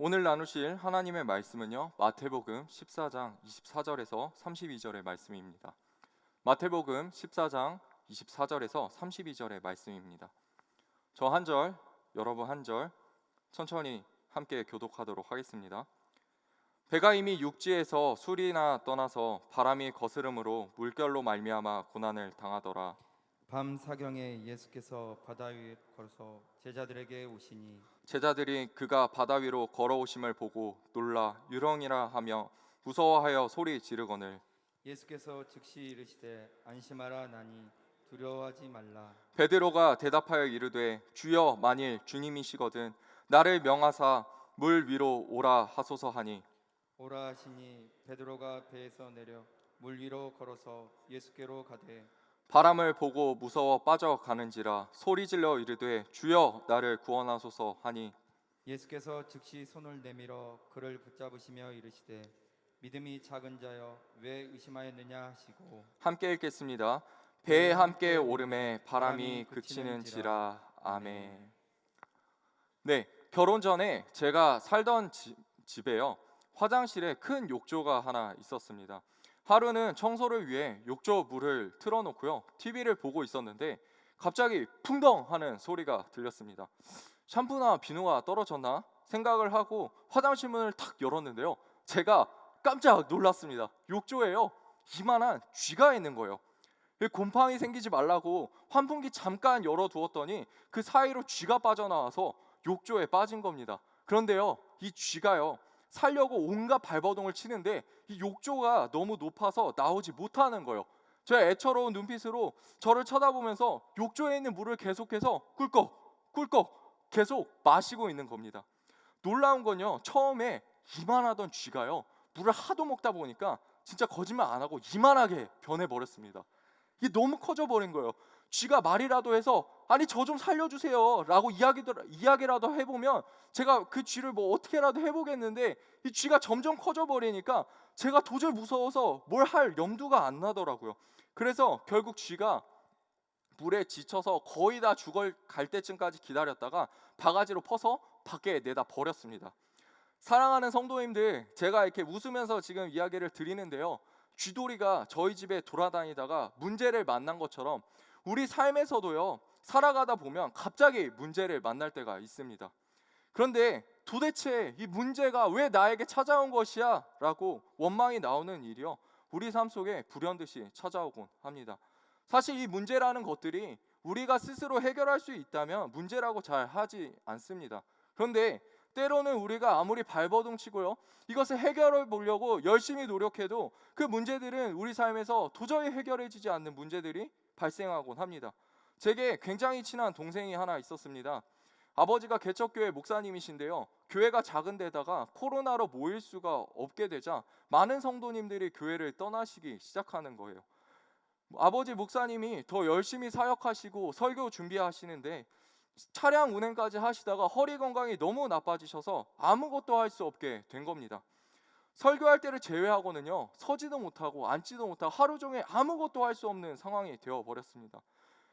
오늘 나누실 하나님의 말씀은요, 마태복음 14장 24절에서 32절의 말씀입니다. 마태복음 14장 24절에서 32절의 말씀입니다. 저 한 절, 여러분 한 절 천천히 함께 교독하도록 하겠습니다. 배가 이미 육지에서 수리나 떠나서 바람이 거스름으로 물결로 말미암아 고난을 당하더라. 밤 사경에 예수께서 바다 위에 걸어서 제자들에게 오시니 제자들이 그가 바다 위로 걸어오심을 보고 놀라 유령이라 하며 무서워하여 소리 지르거늘 예수께서 즉시 이르시되 안심하라 나니 두려워하지 말라. 베드로가 대답하여 이르되 주여 만일 주님이시거든 나를 명하사 물 위로 오라 하소서 하니 오라 하시니 베드로가 배에서 내려 물 위로 걸어서 예수께로 가되 바람을 보고 무서워 빠져가는지라 소리질러 이르되 주여 나를 구원하소서 하니 예수께서 즉시 손을 내밀어 그를 붙잡으시며 이르시되 믿음이 작은 자여 왜 의심하였느냐 하시고 함께 읽겠습니다. 배에 함께 오름에 바람이 그치는지라. 아멘. 네, 결혼 전에 제가 살던 집에요, 화장실에 큰 욕조가 하나 있었습니다. 하루는 청소를 위해 욕조 물을 틀어놓고요, TV를 보고 있었는데 갑자기 풍덩 하는 소리가 들렸습니다. 샴푸나 비누가 떨어졌나 생각을 하고 화장실 문을 탁 열었는데요, 제가 깜짝 놀랐습니다. 욕조에요, 이만한 쥐가 있는 거예요. 곰팡이 생기지 말라고 환풍기 잠깐 열어두었더니 그 사이로 쥐가 빠져나와서 욕조에 빠진 겁니다. 그런데요, 이 쥐가요 살려고 온갖 발버둥을 치는데 이 욕조가 너무 높아서 나오지 못하는 거예요. 제 애처로운 눈빛으로 저를 쳐다보면서 욕조에 있는 물을 계속해서 꿀꺽 꿀꺽 계속 마시고 있는 겁니다. 놀라운 건요, 처음에 이만하던 쥐가요 물을 하도 먹다 보니까 진짜 거짓말 안 하고 이만하게 변해버렸습니다. 이게 너무 커져버린 거예요. 쥐가 말이라도 해서 아니 저 좀 살려주세요 라고 이야기라도 해보면 제가 그 쥐를 뭐 어떻게라도 해보겠는데 이 쥐가 점점 커져버리니까 제가 도저히 무서워서 뭘 할 염두가 안 나더라고요. 그래서 결국 쥐가 물에 지쳐서 거의 다 죽어갈 때쯤까지 기다렸다가 바가지로 퍼서 밖에 내다 버렸습니다. 사랑하는 성도님들, 제가 이렇게 웃으면서 지금 이야기를 드리는데요, 쥐돌이가 저희 집에 돌아다니다가 문제를 만난 것처럼 우리 삶에서도요, 살아가다 보면 갑자기 문제를 만날 때가 있습니다. 그런데 도대체 이 문제가 왜 나에게 찾아온 것이야? 라고 원망이 나오는 일이요, 우리 삶 속에 불현듯이 찾아오곤 합니다. 사실 이 문제라는 것들이 우리가 스스로 해결할 수 있다면 문제라고 잘 하지 않습니다. 그런데 때로는 우리가 아무리 발버둥 치고요, 이것을 해결해 보려고 열심히 노력해도 그 문제들은 우리 삶에서 도저히 해결해지지 않는 문제들이 발생하곤 합니다. 제게 굉장히 친한 동생이 하나 있었습니다. 아버지가 개척교회 목사님이신데요, 교회가 작은 데다가 코로나로 모일 수가 없게 되자 많은 성도님들이 교회를 떠나시기 시작하는 거예요. 아버지 목사님이 더 열심히 사역하시고 설교 준비하시는데 차량 운행까지 하시다가 허리 건강이 너무 나빠지셔서 아무것도 할 수 없게 된 겁니다. 설교할 때를 제외하고는요, 서지도 못하고 앉지도 못하고 하루 종일 아무것도 할 수 없는 상황이 되어버렸습니다.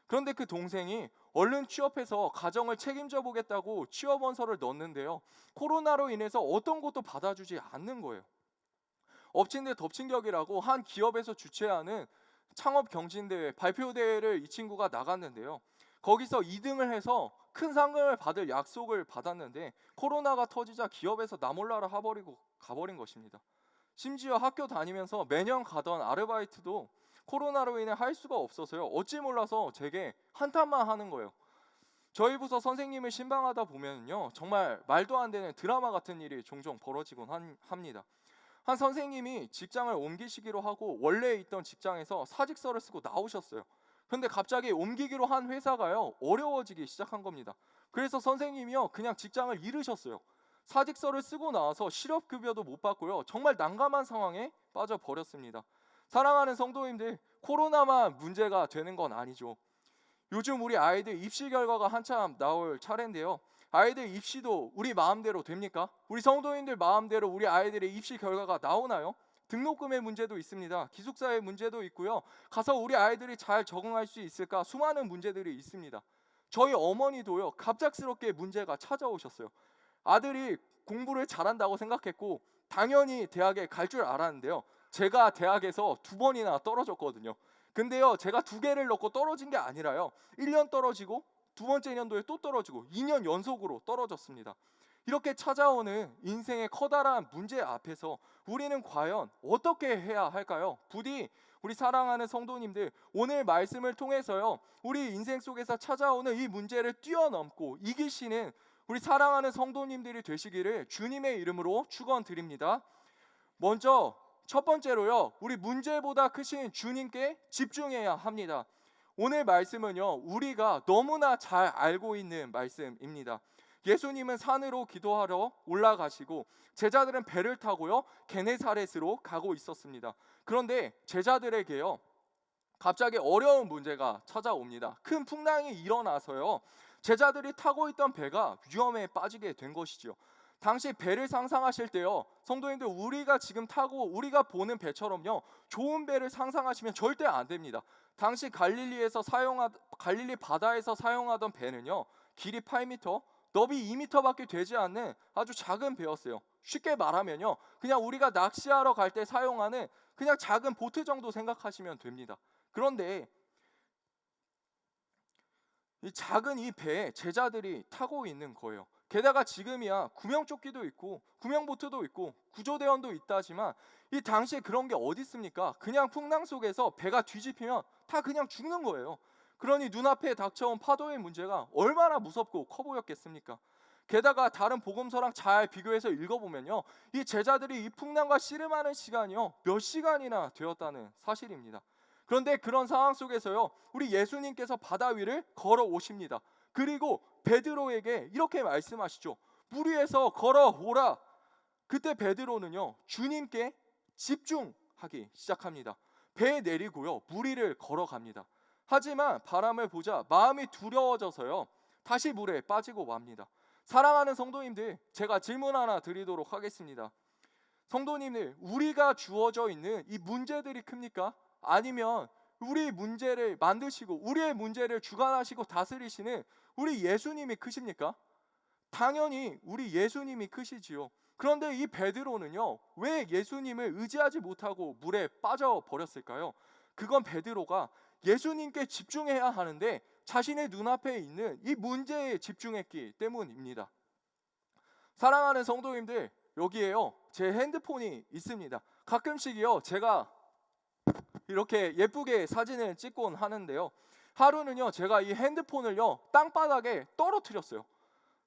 그런데 그 동생이 얼른 취업해서 가정을 책임져 보겠다고 취업 원서를 넣었는데요, 코로나로 인해서 어떤 것도 받아주지 않는 거예요. 엎친 데 덮친 격이라고 한 기업에서 주최하는 창업 경진대회 발표대회를 이 친구가 나갔는데요, 거기서 2등을 해서 큰 상금을 받을 약속을 받았는데 코로나가 터지자 기업에서 나 몰라라 하버리고 가버린 것입니다. 심지어 학교 다니면서 매년 가던 아르바이트도 코로나로 인해 할 수가 없어서요, 어찌 몰라서 제게 한탄만 하는 거예요. 저희 부서 선생님을 신방하다 보면요, 정말 말도 안 되는 드라마 같은 일이 종종 벌어지곤 합니다. 한 선생님이 직장을 옮기시기로 하고 원래 있던 직장에서 사직서를 쓰고 나오셨어요. 근데 갑자기 옮기기로 한 회사가요, 어려워지기 시작한 겁니다. 그래서 선생님이요, 그냥 직장을 잃으셨어요. 사직서를 쓰고 나와서 실업급여도 못 받고요, 정말 난감한 상황에 빠져버렸습니다. 사랑하는 성도님들, 코로나만 문제가 되는 건 아니죠. 요즘 우리 아이들 입시 결과가 한참 나올 차례인데요, 아이들 입시도 우리 마음대로 됩니까? 우리 성도님들 마음대로 우리 아이들의 입시 결과가 나오나요? 등록금의 문제도 있습니다. 기숙사의 문제도 있고요, 가서 우리 아이들이 잘 적응할 수 있을까, 수많은 문제들이 있습니다. 저희 어머니도요, 갑작스럽게 문제가 찾아오셨어요. 아들이 공부를 잘한다고 생각했고 당연히 대학에 갈 줄 알았는데요. 제가 대학에서 2번이나 떨어졌거든요. 근데요, 제가 2개를 넣고 떨어진 게 아니라요. 1년 떨어지고 두 번째 년도에 또 떨어지고 2년 연속으로 떨어졌습니다. 이렇게 찾아오는 인생의 커다란 문제 앞에서 우리는 과연 어떻게 해야 할까요? 부디 우리 사랑하는 성도님들, 오늘 말씀을 통해서요, 우리 인생 속에서 찾아오는 이 문제를 뛰어넘고 이기시는 우리 사랑하는 성도님들이 되시기를 주님의 이름으로 축원드립니다. 먼저 첫 번째로요, 우리 문제보다 크신 주님께 집중해야 합니다. 오늘 말씀은요, 우리가 너무나 잘 알고 있는 말씀입니다. 예수님은 산으로 기도하러 올라가시고 제자들은 배를 타고요, 게네사렛으로 가고 있었습니다. 그런데 제자들에게요, 갑자기 어려운 문제가 찾아옵니다. 큰 풍랑이 일어나서요, 제자들이 타고 있던 배가 위험에 빠지게 된 것이죠. 당시 배를 상상하실 때요, 성도님들, 우리가 지금 타고 우리가 보는 배처럼요, 좋은 배를 상상하시면 절대 안 됩니다. 당시 갈릴리 바다에서 사용하던 배는요, 길이 8m, 너비 2m밖에 되지 않는 아주 작은 배였어요. 쉽게 말하면요, 그냥 우리가 낚시하러 갈 때 사용하는 그냥 작은 보트 정도 생각하시면 됩니다. 그런데 이 작은 이 배에 제자들이 타고 있는 거예요. 게다가 지금이야 구명조끼도 있고 구명보트도 있고 구조대원도 있다지만 이 당시에 그런 게 어디 있습니까? 그냥 풍랑 속에서 배가 뒤집히면 다 그냥 죽는 거예요. 그러니 눈앞에 닥쳐온 파도의 문제가 얼마나 무섭고 커 보였겠습니까? 게다가 다른 복음서랑 잘 비교해서 읽어보면요, 이 제자들이 이 풍랑과 씨름하는 시간이요, 몇 시간이나 되었다는 사실입니다. 그런데 그런 상황 속에서요, 우리 예수님께서 바다 위를 걸어오십니다. 그리고 베드로에게 이렇게 말씀하시죠. 물 위에서 걸어오라. 그때 베드로는요, 주님께 집중하기 시작합니다. 배에 내리고요, 물 위를 걸어갑니다. 하지만 바람을 보자 마음이 두려워져서요, 다시 물에 빠지고 맙니다. 사랑하는 성도님들, 제가 질문 하나 드리도록 하겠습니다. 성도님들, 우리가 주어져 있는 이 문제들이 큽니까? 아니면 우리 문제를 만드시고 우리의 문제를 주관하시고 다스리시는 우리 예수님이 크십니까? 당연히 우리 예수님이 크시지요. 그런데 이 베드로는요, 왜 예수님을 의지하지 못하고 물에 빠져 버렸을까요? 그건 베드로가 예수님께 집중해야 하는데 자신의 눈앞에 있는 이 문제에 집중했기 때문입니다. 사랑하는 성도님들, 여기에요, 제 핸드폰이 있습니다. 가끔씩이요, 제가 이렇게 예쁘게 사진을 찍곤 하는데요, 하루는요, 제가 이 핸드폰을요, 땅바닥에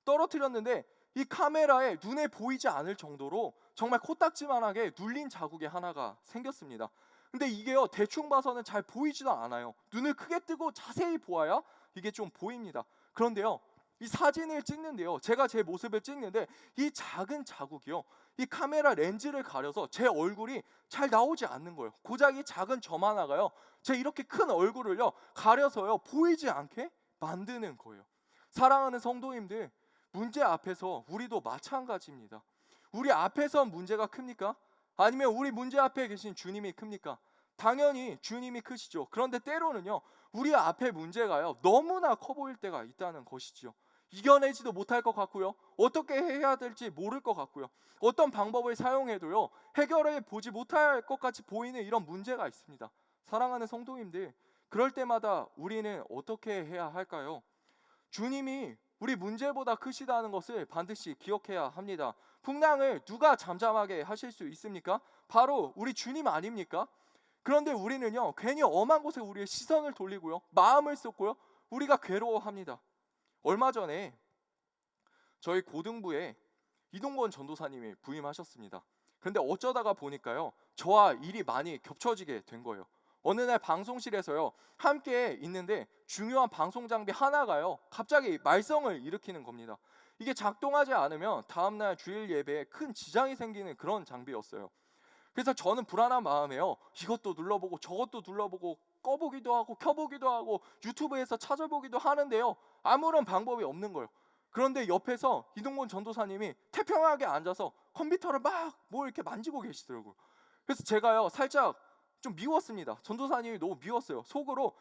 떨어뜨렸는데 이 카메라에 눈에 보이지 않을 정도로 정말 코딱지만하게 눌린 자국이 하나가 생겼습니다. 근데 이게요, 대충 봐서는 잘 보이지도 않아요. 눈을 크게 뜨고 자세히 보아야 이게 좀 보입니다. 그런데요, 이 사진을 찍는데요, 제가 제 모습을 찍는데 이 작은 자국이요, 이 카메라 렌즈를 가려서 제 얼굴이 잘 나오지 않는 거예요. 고작 이 작은 점 하나가요, 제 이렇게 큰 얼굴을요 가려서요 보이지 않게 만드는 거예요. 사랑하는 성도님들, 문제 앞에서 우리도 마찬가지입니다. 우리 앞에서 문제가 큽니까? 아니면 우리 문제 앞에 계신 주님이 큽니까? 당연히 주님이 크시죠. 그런데 때로는요, 우리 앞에 문제가요, 너무나 커 보일 때가 있다는 것이지요. 이겨내지도 못할 것 같고요, 어떻게 해야 될지 모를 것 같고요, 어떤 방법을 사용해도요, 해결해 보지 못할 것 같이 보이는 이런 문제가 있습니다. 사랑하는 성도님들, 그럴 때마다 우리는 어떻게 해야 할까요? 주님이 우리 문제보다 크시다는 것을 반드시 기억해야 합니다. 풍랑을 누가 잠잠하게 하실 수 있습니까? 바로 우리 주님 아닙니까? 그런데 우리는요, 괜히 엄한 곳에 우리의 시선을 돌리고요, 마음을 쏟고요, 우리가 괴로워합니다. 얼마 전에 저희 고등부에 이동건 전도사님이 부임하셨습니다. 그런데 어쩌다가 보니까요, 저와 일이 많이 겹쳐지게 된 거예요. 어느 날 방송실에서요, 함께 있는데 중요한 방송 장비 하나가요, 갑자기 말썽을 일으키는 겁니다. 이게 작동하지 않으면 다음날 주일 예배에 큰 지장이 생기는 그런 장비였어요. 그래서 저는 불안한 마음에요, 이것도 눌러보고 저것도 눌러보고 꺼보기도 하고 켜보기도 하고 유튜브에서 찾아보기도 하는데요, 아무런 방법이 없는 거예요. 그런데 옆에서 이동건 전도사님이 태평하게 앉아서 컴퓨터를 막 뭐 이렇게 만지고 계시더라고요. 그래서 제가요, 살짝 좀 미웠습니다. 전도사님이 너무 미웠어요. 속으로,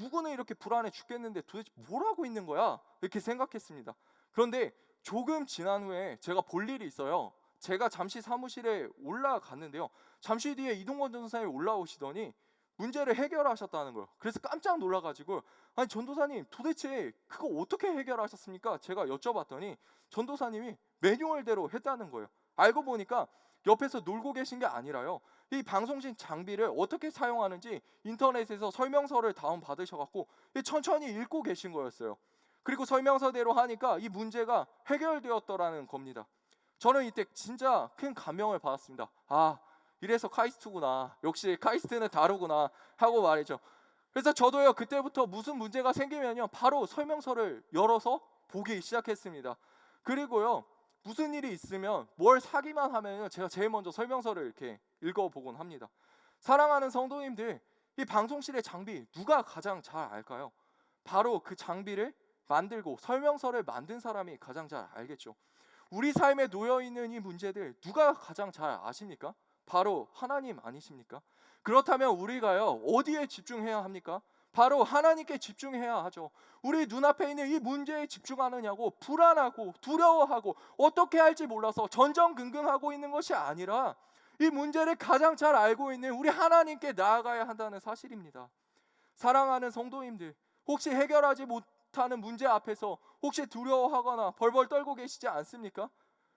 누구는 이렇게 불안해 죽겠는데 도대체 뭘 하고 있는 거야? 이렇게 생각했습니다. 그런데 조금 지난 후에 제가 볼 일이 있어요. 제가 잠시 사무실에 올라갔는데요. 잠시 뒤에 이동건 전도사님이 올라오시더니 문제를 해결하셨다는 거예요. 그래서 깜짝 놀라가지고, 아니 전도사님 도대체 그거 어떻게 해결하셨습니까? 제가 여쭤봤더니 전도사님이 매뉴얼대로 했다는 거예요. 알고 보니까 옆에서 놀고 계신 게 아니라요, 이 방송신 장비를 어떻게 사용하는지 인터넷에서 설명서를 다운 받으셔갖고 천천히 읽고 계신 거였어요. 그리고 설명서대로 하니까 이 문제가 해결되었더라는 겁니다. 저는 이때 진짜 큰 감명을 받았습니다. 아, 이래서 카이스트구나. 역시 카이스트는 다르구나 하고 말이죠. 그래서 저도요, 그때부터 무슨 문제가 생기면요, 바로 설명서를 열어서 보기 시작했습니다. 그리고요, 무슨 일이 있으면 뭘 사기만 하면요, 제가 제일 먼저 설명서를 이렇게 읽어보곤 합니다. 사랑하는 성도님들, 이 방송실의 장비 누가 가장 잘 알까요? 바로 그 장비를 만들고 설명서를 만든 사람이 가장 잘 알겠죠. 우리 삶에 놓여 있는 이 문제들 누가 가장 잘 아십니까? 바로 하나님 아니십니까? 그렇다면 우리가요, 어디에 집중해야 합니까? 바로 하나님께 집중해야 하죠. 우리 눈앞에 있는 이 문제에 집중하느냐고 불안하고 두려워하고 어떻게 할지 몰라서 전전긍긍하고 있는 것이 아니라 이 문제를 가장 잘 알고 있는 우리 하나님께 나아가야 한다는 사실입니다. 사랑하는 성도님들, 혹시 해결하지 못하는 문제 앞에서 혹시 두려워하거나 벌벌 떨고 계시지 않습니까?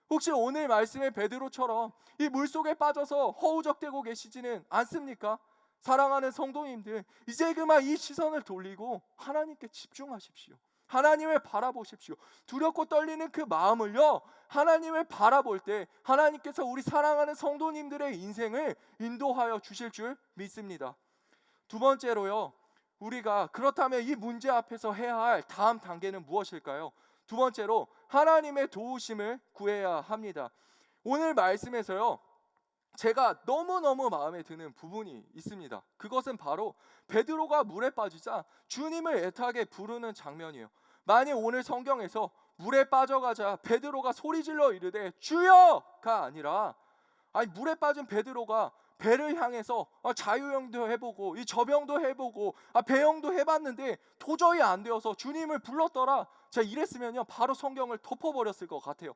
혹시 오늘 말씀의 베드로처럼 이 물속에 빠져서 허우적대고 계시지는 않습니까? 사랑하는 성도님들, 이제 그만 이 시선을 돌리고 하나님께 집중하십시오. 하나님을 바라보십시오. 두렵고 떨리는 그 마음을요, 하나님을 바라볼 때 하나님께서 우리 사랑하는 성도님들의 인생을 인도하여 주실 줄 믿습니다. 두 번째로요, 우리가 그렇다면 이 문제 앞에서 해야 할 다음 단계는 무엇일까요? 두 번째로 하나님의 도우심을 구해야 합니다. 오늘 말씀에서요, 제가 너무너무 마음에 드는 부분이 있습니다. 그것은 바로 베드로가 물에 빠지자 주님을 애타게 부르는 장면이에요. 만약 오늘 성경에서 물에 빠져가자 베드로가 소리질러 이르되 주여가 아니라, 아니 물에 빠진 베드로가 배를 향해서 자유형도 해보고 이 저병도 해보고 배영도 해봤는데 도저히 안 되어서 주님을 불렀더라, 제가 이랬으면요 바로 성경을 덮어버렸을 것 같아요.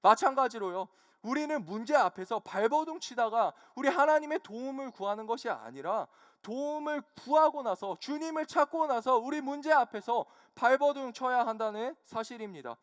마찬가지로요, 우리는 문제 앞에서 발버둥 치다가 우리 하나님의 도움을 구하는 것이 아니라 도움을 구하고 나서 주님을 찾고 나서 우리 문제 앞에서 발버둥 쳐야 한다는 사실입니다.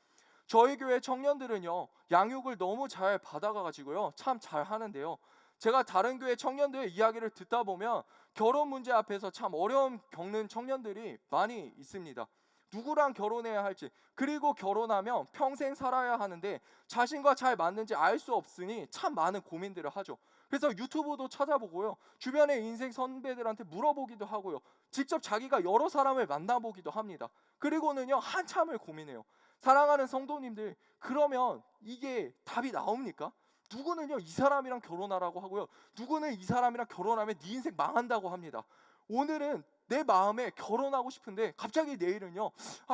저희 교회 청년들은요, 양육을 너무 잘 받아가지고요 참 잘하는데요, 제가 다른 교회 청년들의 이야기를 듣다 보면 결혼 문제 앞에서 참 어려움 겪는 청년들이 많이 있습니다. 누구랑 결혼해야 할지, 그리고 결혼하면 평생 살아야 하는데 자신과 잘 맞는지 알 수 없으니 참 많은 고민들을 하죠. 그래서 유튜브도 찾아보고요, 주변의 인생 선배들한테 물어보기도 하고요, 직접 자기가 여러 사람을 만나보기도 합니다. 그리고는요 한참을 고민해요. 사랑하는 성도님들, 그러면 이게 답이 나옵니까? 누구는요 이 사람이랑 결혼하라고 하고요, 누구는 이 사람이랑 결혼하면 네 인생 망한다고 합니다. 오늘은 내 마음에 결혼하고 싶은데 갑자기 내일은요,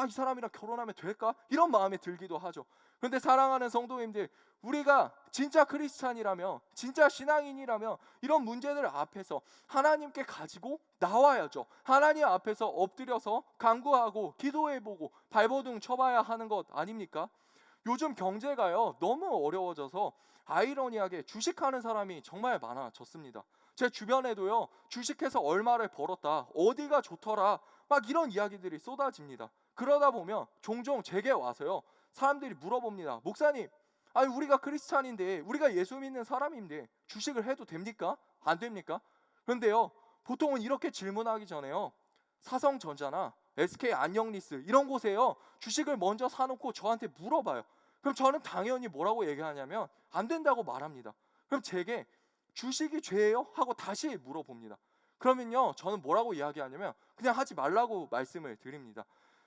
이 사람이랑 결혼하면 될까? 이런 마음이 들기도 하죠. 그런데 사랑하는 성도님들, 우리가 진짜 크리스찬이라면, 진짜 신앙인이라면 이런 문제들 앞에서 하나님께 가지고 나와야죠. 하나님 앞에서 엎드려서 간구하고 기도해보고 발버둥 쳐봐야 하는 것 아닙니까? 요즘 경제가요 너무 어려워져서 아이러니하게 주식하는 사람이 정말 많아졌습니다. 제 주변에도요, 주식해서 얼마를 벌었다, 어디가 좋더라, 막 이런 이야기들이 쏟아집니다. 그러다 보면 종종 제게 와서요, 사람들이 물어봅니다. 목사님, 아니 우리가 크리스찬인데, 우리가 예수 믿는 사람인데 주식을 해도 됩니까? 안 됩니까? 그런데요, 보통은 이렇게 질문하기 전에요, 사성전자나 SK 안녕리스 이런 곳에요 주식을 먼저 사놓고 저한테 물어봐요. 그럼 저는 당연히 뭐라고 얘기하냐면 안 된다고 말합니다. 그럼 제게 주식이 죄예요? 하고 다시 물어봅니다. 그러면요 저는 뭐라고 이야기하냐면 그냥 하지 말라고 말씀을 드립니다.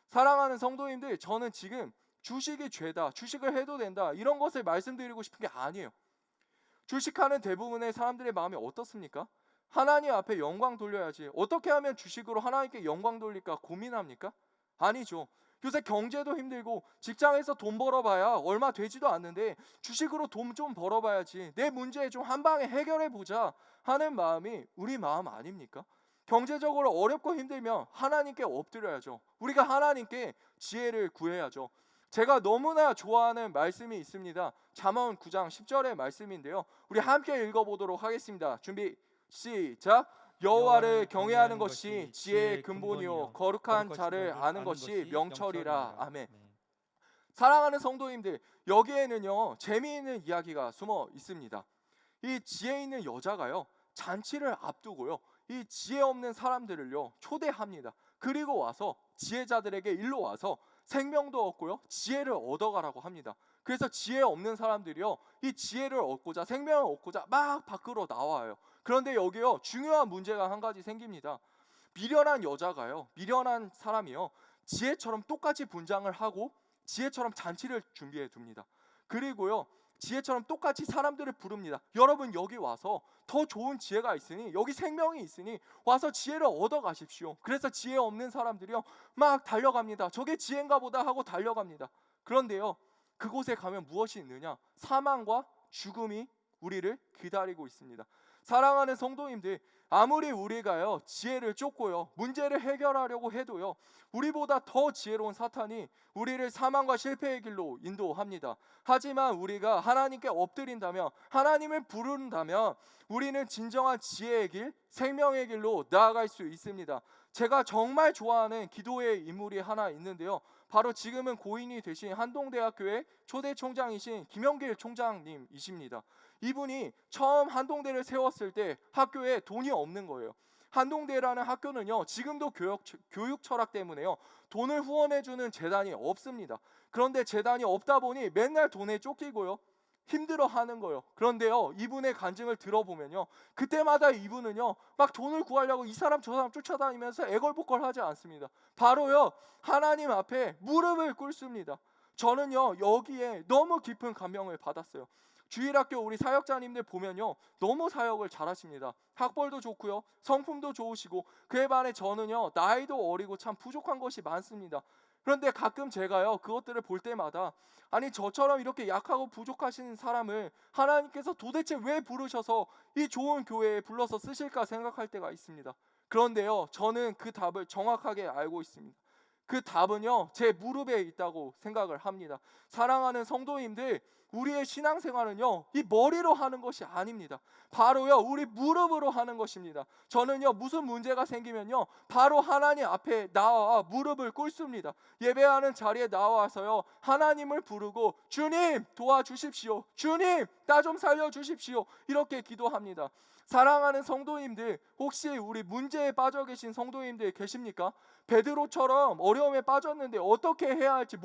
사랑하는 성도님들, 저는 지금 주식이 죄다, 주식을 해도 된다 이런 것을 말씀드리고 싶은 게 아니에요. 주식하는 대부분의 사람들의 마음이 어떻습니까? 하나님 앞에 영광 돌려야지, 어떻게 하면 주식으로 하나님께 영광 돌릴까 고민합니까? 아니죠. 요새 경제도 힘들고 직장에서 돈 벌어봐야 얼마 되지도 않는데 주식으로 돈 좀 벌어봐야지, 내 문제 좀 한 방에 해결해보자 하는 마음이 우리 마음 아닙니까? 경제적으로 어렵고 힘들면 하나님께 엎드려야죠. 우리가 하나님께 지혜를 구해야죠. 제가 너무나 좋아하는 말씀이 있습니다. 잠언 9장 10절의 말씀인데요. 우리 함께 읽어보도록 하겠습니다. 준비 시작. 여호와를 경외하는 것이 지혜의 근본이요 거룩한 자를 아는 것이 명철이라. 아멘. 사랑하는 성도님들, 여기에는요 재미있는 이야기가 숨어 있습니다. 이 지혜 있는 여자가요 잔치를 앞두고요 이 지혜 없는 사람들을요 초대합니다. 그리고 와서 지혜자들에게 일로 와서 생명도 얻고요 지혜를 얻어가라고 합니다. 그래서 지혜 없는 사람들이요 이 지혜를 얻고자 생명을 얻고자 막 밖으로 나와요. 그런데 여기요 중요한 문제가 한 가지 생깁니다. 미련한 여자가요 미련한 사람이요 지혜처럼 똑같이 분장을 하고 지혜처럼 잔치를 준비해 둡니다. 그리고요 지혜처럼 똑같이 사람들을 부릅니다. 여러분 여기 와서 더 좋은 지혜가 있으니, 여기 생명이 있으니 와서 지혜를 얻어 가십시오. 그래서 지혜 없는 사람들이요 막 달려갑니다. 저게 지혜인가 보다 하고 달려갑니다. 그런데요 그곳에 가면 무엇이 있느냐? 사망과 죽음이 우리를 기다리고 있습니다. 사랑하는 성도님들, 아무리 우리가요 지혜를 쫓고요 문제를 해결하려고 해도요 우리보다 더 지혜로운 사탄이 우리를 사망과 실패의 길로 인도합니다. 하지만 우리가 하나님께 엎드린다면, 하나님을 부른다면 우리는 진정한 지혜의 길, 생명의 길로 나아갈 수 있습니다. 제가 정말 좋아하는 기도의 인물이 하나 있는데요, 바로 지금은 고인이 되신 한동대학교의 초대 총장이신 김영길 총장님이십니다. 이분이 처음 한동대를 세웠을 때 학교에 돈이 없는 거예요. 한동대라는 학교는요 지금도 교육 철학 때문에요 돈을 후원해주는 재단이 없습니다. 그런데 재단이 없다 보니 맨날 돈에 쫓기고요 힘들어하는 거예요. 그런데요 이분의 간증을 들어보면요 그때마다 이분은요 막 돈을 구하려고 이 사람 저 사람 쫓아다니면서 애걸복걸하지 않습니다. 바로요 하나님 앞에 무릎을 꿇습니다. 저는요 여기에 너무 깊은 감명을 받았어요. 주일학교 우리 사역자님들 보면요 너무 사역을 잘하십니다. 학벌도 좋고요 성품도 좋으시고, 그에 반해 저는요 나이도 어리고 참 부족한 것이 많습니다. 그런데 가끔 제가요 그것들을 볼 때마다, 아니 저처럼 이렇게 약하고 부족하신 사람을 하나님께서 도대체 왜 부르셔서 이 좋은 교회에 불러서 쓰실까 생각할 때가 있습니다. 그런데요 저는 그 답을 정확하게 알고 있습니다. 그 답은요 제 무릎에 있다고 생각을 합니다. 사랑하는 성도님들, 우리의 신앙생활은요 이 머리로 하는 것이 아닙니다. 바로요 우리 무릎으로 하는 것입니다. 저는요 무슨 문제가 생기면요 바로 하나님 앞에 나와 무릎을 꿇습니다. 예배하는 자리에 나와서요 하나님을 부르고 주님 도와주십시오, 주님 나 좀 살려주십시오, 이렇게 기도합니다. 사랑하는 성도님들, 혹시 우리 문제에 빠져 계신 성도님들 계십니까? 베드로처럼 어려움에 빠졌는데 어떻게 해야 할지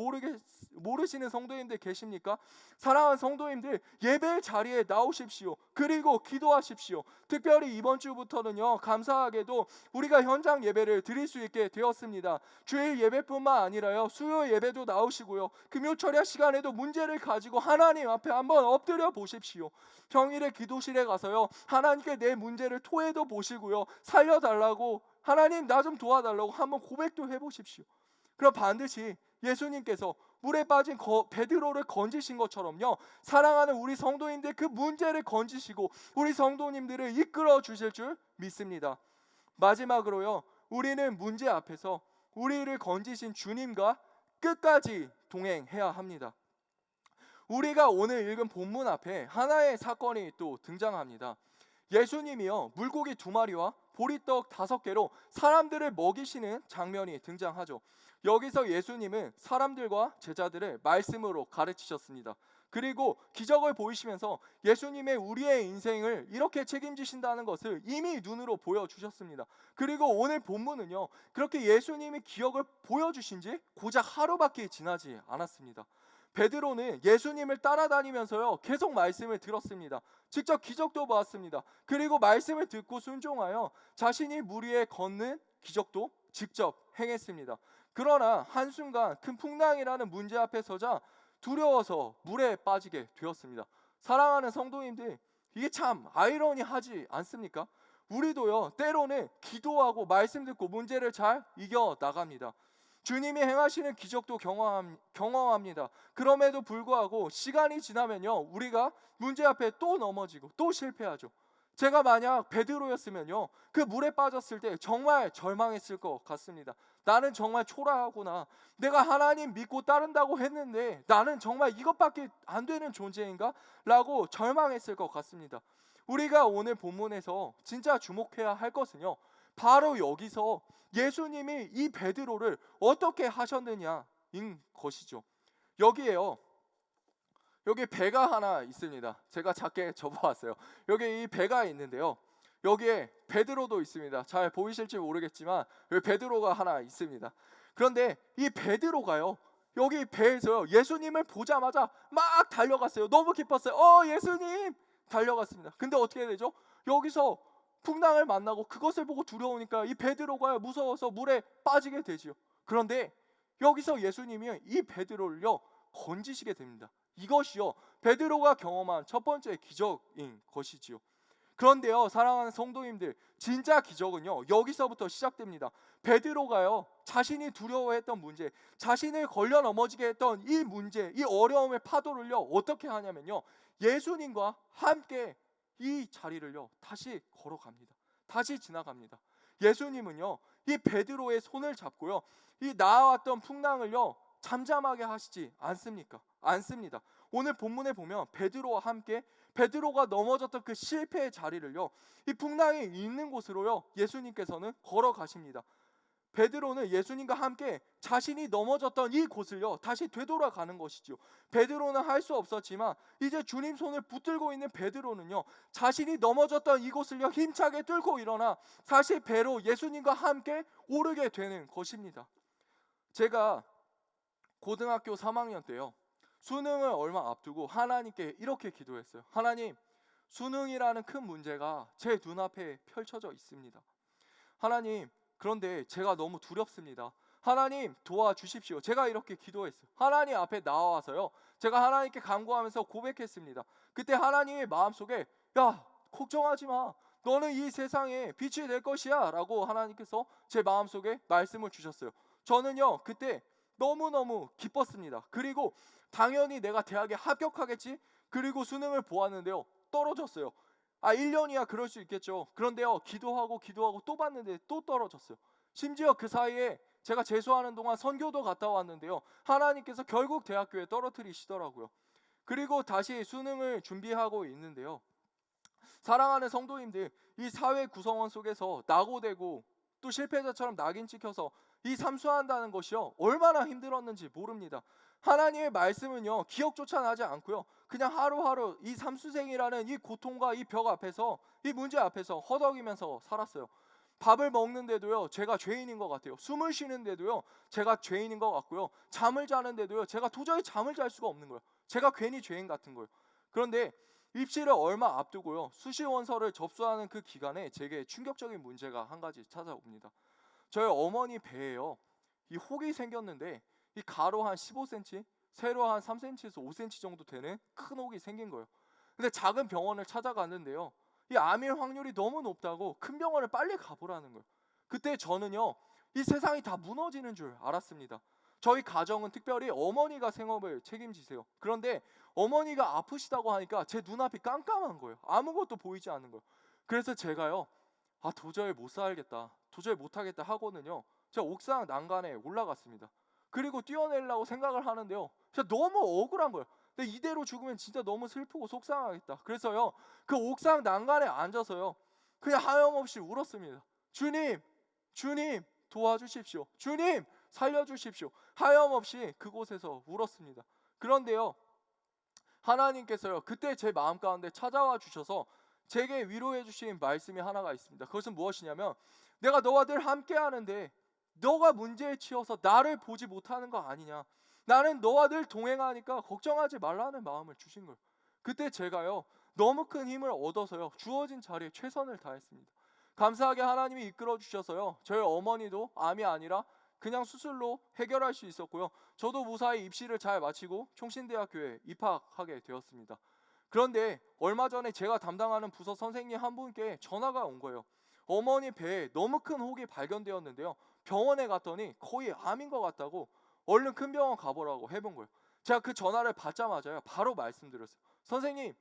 모르시는 성도님들 계십니까? 사랑하는 성도님들, 예배 자리에 나오십시오. 그리고 기도하십시오. 특별히 이번 주부터는요 감사하게도 우리가 현장 예배를 드릴 수 있게 되었습니다. 주일 예배뿐만 아니라요 수요 예배도 나오시고요 금요 철야 시간에도 문제를 가지고 하나님 앞에 한번 엎드려 보십시오. 평일에 기도실에 가서요 하나님께 내 문제를 토해도 보시고요 살려달라고, 하나님 나 좀 도와달라고 한번 고백도 해보십시오. 그럼 반드시 예수님께서 물에 빠진 베드로를 건지신 것처럼요 사랑하는 우리 성도님들 그 문제를 건지시고 우리 성도님들을 이끌어 주실 줄 믿습니다. 마지막으로요 우리는 문제 앞에서 우리를 건지신 주님과 끝까지 동행해야 합니다. 우리가 오늘 읽은 본문 앞에 하나의 사건이 또 등장합니다. 예수님이요 물고기 2마리와 보리떡 5개로 사람들을 먹이시는 장면이 등장하죠. 여기서 예수님은 사람들과 제자들을 말씀으로 가르치셨습니다. 그리고 기적을 보이시면서 예수님의 우리의 인생을 이렇게 책임지신다는 것을 이미 눈으로 보여주셨습니다. 그리고 오늘 본문은요 그렇게 예수님이 기적을 보여주신 지 고작 하루밖에 지나지 않았습니다. 베드로는 예수님을 따라다니면서요 계속 말씀을 들었습니다. 직접 기적도 보았습니다. 그리고 말씀을 듣고 순종하여 자신이 물 위에 걷는 기적도 직접 행했습니다. 그러나 한순간 큰 풍랑이라는 문제 앞에 서자 두려워서 물에 빠지게 되었습니다. 사랑하는 성도님들, 이게 참 아이러니하지 않습니까? 우리도요 때로는 기도하고 말씀 듣고 문제를 잘 이겨나갑니다. 주님이 행하시는 기적도 경험합니다. 그럼에도 불구하고 시간이 지나면요 우리가 문제 앞에 또 넘어지고 또 실패하죠. 제가 만약 베드로였으면요 그 물에 빠졌을 때 정말 절망했을 것 같습니다. 나는 정말 초라하구나. 내가 하나님 믿고 따른다고 했는데 나는 정말 이것밖에 안 되는 존재인가? 라고 절망했을 것 같습니다. 우리가 오늘 본문에서 진짜 주목해야 할 것은요, 바로 여기서 예수님이 이 베드로를 어떻게 하셨느냐인 것이죠. 여기에요, 여기 배가 하나 있습니다. 제가 작게 접어왔어요. 여기 이 배가 있는데요, 여기에 베드로도 있습니다. 잘 보이실지 모르겠지만 여기 베드로가 하나 있습니다. 그런데 이 베드로가요, 여기 배에서요, 예수님을 보자마자 막 달려갔어요. 너무 기뻤어요. 예수님! 달려갔습니다. 근데 어떻게 되죠? 여기서 풍랑을 만나고 그것을 보고 두려우니까 이 베드로가 무서워서 물에 빠지게 되지요. 그런데 여기서 예수님이 이 베드로를요, 건지시게 됩니다. 이것이요, 베드로가 경험한 첫 번째 기적인 것이지요. 그런데요, 사랑하는 성도님들, 진짜 기적은요, 여기서부터 시작됩니다. 베드로가요, 자신이 두려워했던 문제, 자신을 걸려 넘어지게 했던 이 문제, 이 어려움의 파도를요, 어떻게 하냐면요, 예수님과 함께 이 자리를요, 다시 걸어갑니다. 다시 지나갑니다. 예수님은요, 이 베드로의 손을 잡고요, 이 나아왔던 풍랑을요, 잠잠하게 하시지 않습니까? 않습니다. 오늘 본문에 보면 베드로와 함께 베드로가 넘어졌던 그 실패의 자리를요, 이 풍랑이 있는 곳으로요, 예수님께서는 걸어가십니다. 베드로는 예수님과 함께 자신이 넘어졌던 이 곳을요, 다시 되돌아가는 것이죠. 베드로는 할 수 없었지만 이제 주님 손을 붙들고 있는 베드로는요, 자신이 넘어졌던 이곳을요, 힘차게 뚫고 일어나 다시 배로 예수님과 함께 오르게 되는 것입니다. 제가 고등학교 3학년 때요, 수능을 얼마 앞두고 하나님께 이렇게 기도했어요. 하나님, 수능이라는 큰 문제가 제 눈앞에 펼쳐져 있습니다. 하나님, 그런데 제가 너무 두렵습니다. 하나님, 도와주십시오. 제가 이렇게 기도했어요. 하나님 앞에 나와서요, 제가 하나님께 간구하면서 고백했습니다. 그때 하나님의 마음속에, 야, 걱정하지 마, 너는 이 세상에 빛이 될 것이야 라고 하나님께서 제 마음속에 말씀을 주셨어요. 저는요, 그때 너무너무 기뻤습니다. 그리고 당연히 내가 대학에 합격하겠지? 그리고 수능을 보았는데요, 떨어졌어요. 1년이야 그럴 수 있겠죠. 그런데요, 기도하고 또 봤는데 또 떨어졌어요. 심지어 그 사이에 제가 재수하는 동안 선교도 갔다 왔는데요, 하나님께서 결국 대학교에 떨어뜨리시더라고요. 그리고 다시 수능을 준비하고 있는데요, 사랑하는 성도님들, 이 사회 구성원 속에서 낙오되고 또 실패자처럼 낙인 찍혀서 이 삼수한다는 것이요, 얼마나 힘들었는지 모릅니다. 하나님의 말씀은요, 기억조차 나지 않고요, 그냥 하루하루 이 삼수생이라는 이 고통과 이 벽 앞에서, 이 문제 앞에서 허덕이면서 살았어요. 밥을 먹는데도요, 제가 죄인인 것 같아요. 숨을 쉬는데도요, 제가 죄인인 것 같고요, 잠을 자는데도요, 제가 도저히 잠을 잘 수가 없는 거예요. 제가 괜히 죄인 같은 거예요. 그런데 입시를 얼마 앞두고요, 수시 원서를 접수하는 그 기간에 제게 충격적인 문제가 한 가지 찾아옵니다. 저희 어머니 배에요, 이 혹이 생겼는데 이 가로 한 15cm, 세로 한 3cm에서 5cm 정도 되는 큰 혹이 생긴 거예요. 근데 작은 병원을 찾아갔는데요, 이 암일 확률이 너무 높다고 큰 병원을 빨리 가보라는 거예요. 그때 저는요, 이 세상이 다 무너지는 줄 알았습니다. 저희 가정은 특별히 어머니가 생업을 책임지세요. 그런데 어머니가 아프시다고 하니까 제 눈앞이 깜깜한 거예요. 아무것도 보이지 않는 거예요. 그래서 제가요, 도저히 못 살겠다, 도저히 못하겠다 하고는요, 제가 옥상 난간에 올라갔습니다. 그리고 뛰어내려고 생각을 하는데요, 진짜 너무 억울한 거예요. 근데 이대로 죽으면 진짜 너무 슬프고 속상하겠다. 그래서요, 그 옥상 난간에 앉아서요, 그냥 하염없이 울었습니다. 주님, 주님 도와주십시오. 주님 살려주십시오. 하염없이 그곳에서 울었습니다. 그런데요, 하나님께서요, 그때 제 마음 가운데 찾아와 주셔서 제게 위로해 주신 말씀이 하나가 있습니다. 그것은 무엇이냐면, 내가 너와 늘 함께 하는데 너가 문제에 치여서 나를 보지 못하는 거 아니냐, 나는 너와 늘 동행하니까 걱정하지 말라는 마음을 주신 거예요. 그때 제가요, 너무 큰 힘을 얻어서요, 주어진 자리에 최선을 다했습니다. 감사하게 하나님이 이끌어 주셔서요, 저희 어머니도 암이 아니라 그냥 수술로 해결할 수 있었고요, 저도 무사히 입시를 잘 마치고 총신대학교에 입학하게 되었습니다. 그런데 얼마 전에 제가 담당하는 부서 선생님 한 분께 전화가 온 거예요. 어머니 배에 너무 큰 혹이 발견되었는데요, 병원에 갔더니 거의 암인 것 같다고 얼른 큰 병원 가보라고 해본 거예요. 제가 그 전화를 받자마자 바로 말씀드렸어요. 선생님,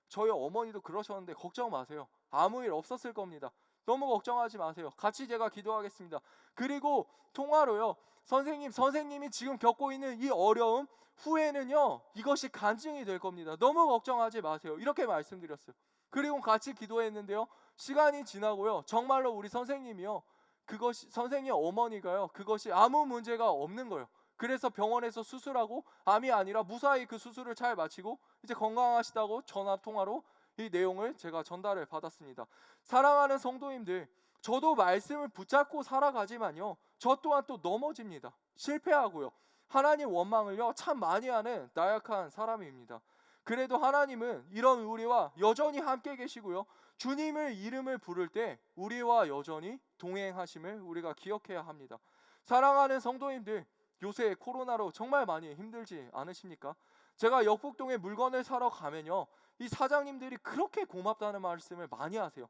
저희 어머니도 그러셨는데 걱정 마세요. 아무 일 없었을 겁니다. 너무 걱정하지 마세요. 같이 제가 기도하겠습니다. 그리고 통화로요. 선생님이 지금 겪고 있는 이 어려움 후에는요, 이것이 간증이 될 겁니다. 너무 걱정하지 마세요. 이렇게 말씀드렸어요. 그리고 같이 기도했는데요. 시간이 지나고요. 정말로 우리 선생님이요. 그것이 선생님 어머니가요. 그것이 아무 문제가 없는 거예요. 그래서 병원에서 수술하고 암이 아니라 무사히 그 수술을 잘 마치고 이제 건강하시다고 전화 통화로 이 내용을 제가 전달을 받았습니다. 사랑하는 성도님들, 저도 말씀을 붙잡고 살아가지만요. 저 또한 또 넘어집니다. 실패하고요. 하나님 원망을요 참 많이 하는 나약한 사람입니다. 그래도 하나님은 이런 우리와 여전히 함께 계시고요. 주님의 이름을 부를 때 우리와 여전히 동행하심을 우리가 기억해야 합니다. 사랑하는 성도님들, 요새 코로나로 정말 많이 힘들지 않으십니까? 제가 역북동에 물건을 사러 가면요, 이 사장님들이 그렇게 고맙다는 말씀을 많이 하세요.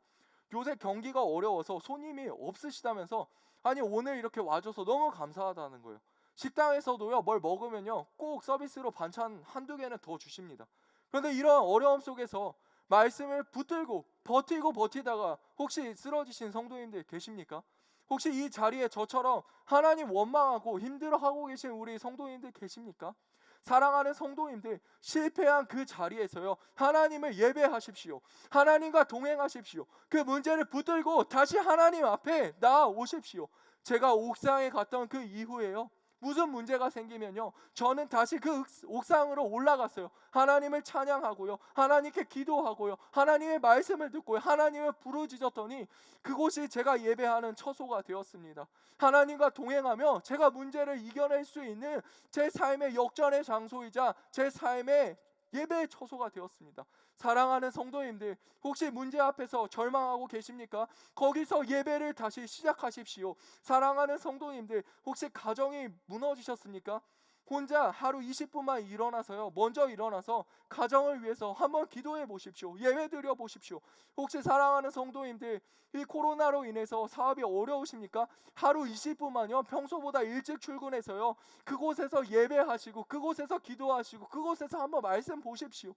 요새 경기가 어려워서 손님이 없으시다면서 아니 오늘 이렇게 와줘서 너무 감사하다는 거예요. 식당에서도요 뭘 먹으면요 꼭 서비스로 반찬 한두 개는 더 주십니다. 그런데 이런 어려움 속에서 말씀을 붙들고 버티고 버티다가 혹시 쓰러지신 성도님들 계십니까? 혹시 이 자리에 저처럼 하나님 원망하고 힘들어하고 계신 우리 성도님들 계십니까? 사랑하는 성도님들, 실패한 그 자리에서요 하나님을 예배하십시오. 하나님과 동행하십시오. 그 문제를 붙들고 다시 하나님 앞에 나아오십시오. 제가 옥상에 갔던 그 이후에요, 무슨 문제가 생기면요 저는 다시 그 옥상으로 올라갔어요. 하나님을 찬양하고요, 하나님께 기도하고요, 하나님의 말씀을 듣고요, 하나님을 부르짖었더니 그곳이 제가 예배하는 처소가 되었습니다. 하나님과 동행하며 제가 문제를 이겨낼 수 있는 제 삶의 역전의 장소이자 제 삶의 예배의 처소가 되었습니다. 사랑하는 성도님들, 혹시 문제 앞에서 절망하고 계십니까? 거기서 예배를 다시 시작하십시오. 사랑하는 성도님들, 혹시 가정이 무너지셨습니까? 혼자 하루 20분만 일어나서요, 먼저 일어나서 가정을 위해서 한번 기도해 보십시오. 예배 드려 보십시오. 혹시 사랑하는 성도님들, 이 코로나로 인해서 사업이 어려우십니까? 하루 20분만요 평소보다 일찍 출근해서요 그곳에서 예배하시고 그곳에서 기도하시고 그곳에서 한번 말씀 보십시오.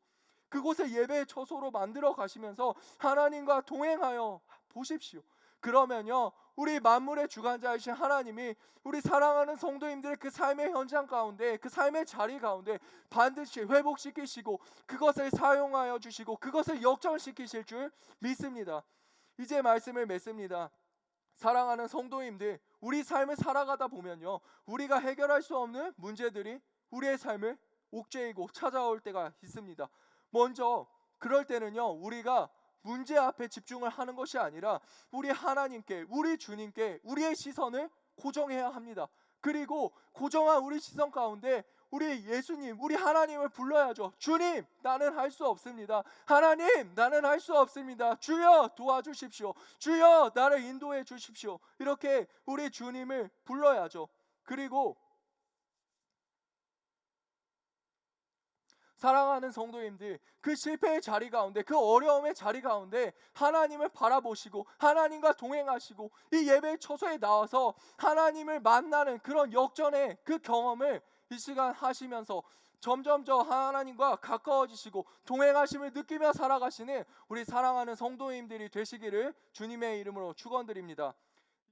그곳을 예배의 처소로 만들어 가시면서 하나님과 동행하여 보십시오. 그러면요 우리 만물의 주관자이신 하나님이 우리 사랑하는 성도님들의 그 삶의 현장 가운데, 그 삶의 자리 가운데 반드시 회복시키시고 그것을 사용하여 주시고 그것을 역전시키실 줄 믿습니다. 이제 말씀을 맺습니다. 사랑하는 성도님들, 우리 삶을 살아가다 보면요 우리가 해결할 수 없는 문제들이 우리의 삶을 옥죄이고 찾아올 때가 있습니다. 먼저 그럴 때는요 우리가 문제 앞에 집중을 하는 것이 아니라 우리 하나님께, 우리 주님께 우리의 시선을 고정해야 합니다. 그리고 고정한 우리 시선 가운데 우리 예수님, 우리 하나님을 불러야죠. 주님, 나는 할 수 없습니다. 하나님, 나는 할 수 없습니다. 주여 도와주십시오. 주여 나를 인도해 주십시오. 이렇게 우리 주님을 불러야죠. 그리고 사랑하는 성도님들, 그 실패의 자리 가운데, 그 어려움의 자리 가운데 하나님을 바라보시고 하나님과 동행하시고 이 예배 처소에 나와서 하나님을 만나는 그런 역전의 그 경험을 이 시간 하시면서 점점 더 하나님과 가까워지시고 동행하심을 느끼며 살아가시는 우리 사랑하는 성도님들이 되시기를 주님의 이름으로 축원드립니다.